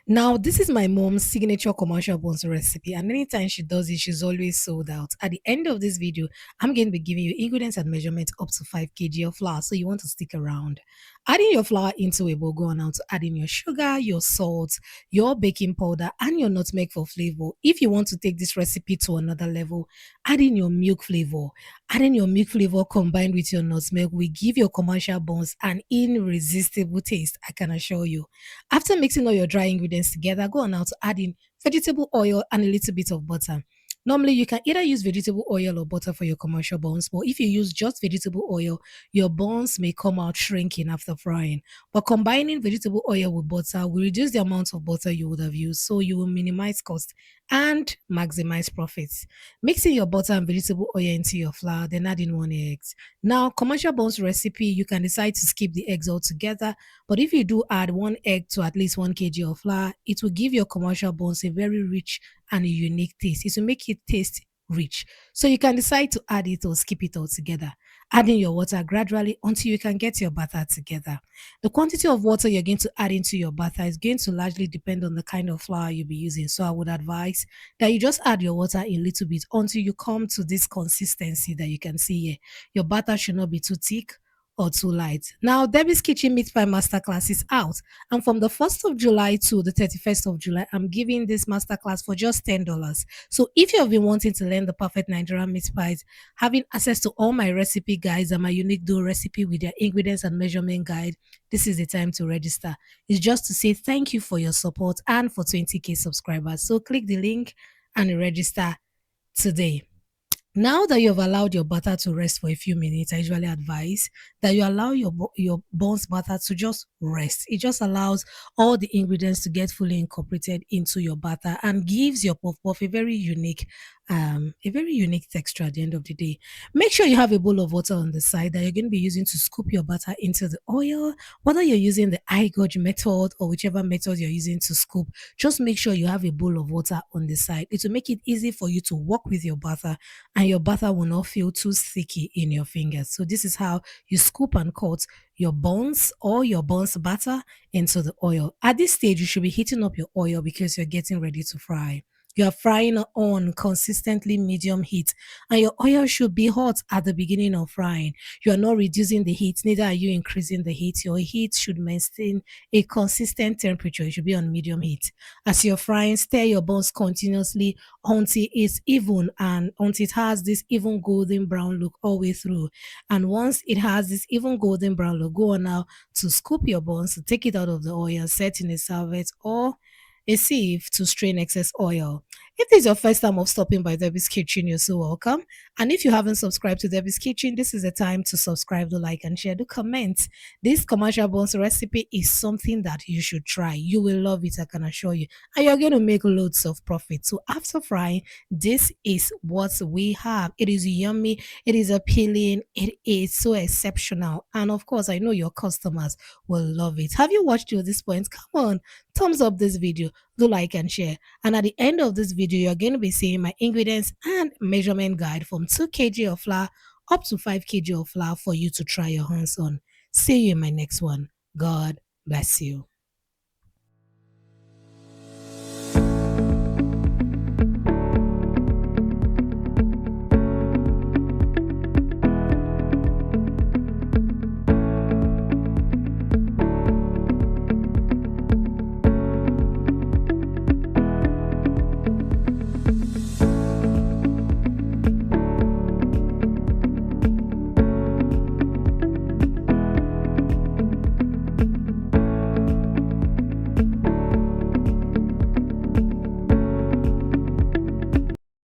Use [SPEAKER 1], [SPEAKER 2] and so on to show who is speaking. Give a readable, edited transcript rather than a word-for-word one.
[SPEAKER 1] Now, this is my mom's signature commercial buns recipe, and anytime she does it, she's always sold out. At the end of this video, I'm going to be giving you ingredients and measurements up to 5 kg of flour, so you want to stick around. Adding your flour into a bowl, go on now to add in your sugar, your salt, your baking powder, and your nutmeg for flavor. If you want to take this recipe to another level, add in your milk flavor. Adding your milk flavor combined with your nutmeg will give your commercial buns an irresistible taste, I can assure you. After mixing all your dry ingredients together, go on now to add in vegetable oil and a little bit of butter. Normally, you can either use vegetable oil or butter for your commercial buns, but if you use just vegetable oil, your buns may come out shrinking after frying. But combining vegetable oil with butter will reduce the amount of butter you would have used, so you will minimize cost and maximize profits. Mixing your butter and vegetable oil into your flour, then add in 1 egg. Now, commercial buns recipe, you can decide to skip the eggs altogether, but if you do add 1 egg to at least 1 kg of flour, it will give your commercial buns a very rich and a unique taste. It will make it taste rich. So you can decide to add it or skip it altogether. Adding your water gradually until you can get your batter together. The quantity of water you're going to add into your batter is going to largely depend on the kind of flour you'll be using. So I would advise that you just add your water a little bit until you come to this consistency that you can see here. Your batter should not be too thick or too light. Now, Debbie's Kitchen Meat Pie Masterclass is out, and from the 1st of July to the 31st of July, I'm giving this masterclass for just $10. So, if you have been wanting to learn the perfect Nigerian meat pies, having access to all my recipe guides and my unique dough recipe with their ingredients and measurement guide, this is the time to register. It's just to say thank you for your support and for 20K subscribers. So, click the link and register today. Now that you've allowed your butter to rest for a few minutes, I usually advise that you allow your buns butter to just rest. It just allows all the ingredients to get fully incorporated into your butter and gives your puff puff a very unique texture at the end of the day. Make sure you have a bowl of water on the side that you're going to be using to scoop your butter into the oil. Whether you're using the eye gauge method or whichever method you're using to scoop, just make sure you have a bowl of water on the side. It will make it easy for you to work with your butter and your butter will not feel too sticky in your fingers. So this is how you scoop and cut your buns or your buns batter into the oil. At this stage, you should be heating up your oil because you're getting ready to fry. You are frying on consistently medium heat, and your oil should be hot at the beginning of frying. You are not reducing the heat, neither are you increasing the heat. Your heat should maintain a consistent temperature. It should be on medium heat. As you're frying, stir your buns continuously until it's even and until it has this even golden brown look all the way through. And once it has this even golden brown look, go on now to scoop your buns, to take it out of the oil, set in a serviette or a sieve to strain excess oil. If this is your first time of stopping by Debbie's Kitchen, you're so welcome. And if you haven't subscribed to Debbie's Kitchen, this is the time to subscribe, do like, and share, do comment. This commercial buns recipe is something that you should try. You will love it, I can assure you. And you're going to make loads of profit. So after frying, this is what we have. It is yummy, it is appealing, it is so exceptional. And of course, I know your customers will love it. Have you watched till this point? Come on, thumbs up this video, do like and share. And at the end of this video, you're going to be seeing my ingredients and measurement guide from 2 kg of flour up to 5 kg of flour for you to try your hands on. See you in my next one. God bless you.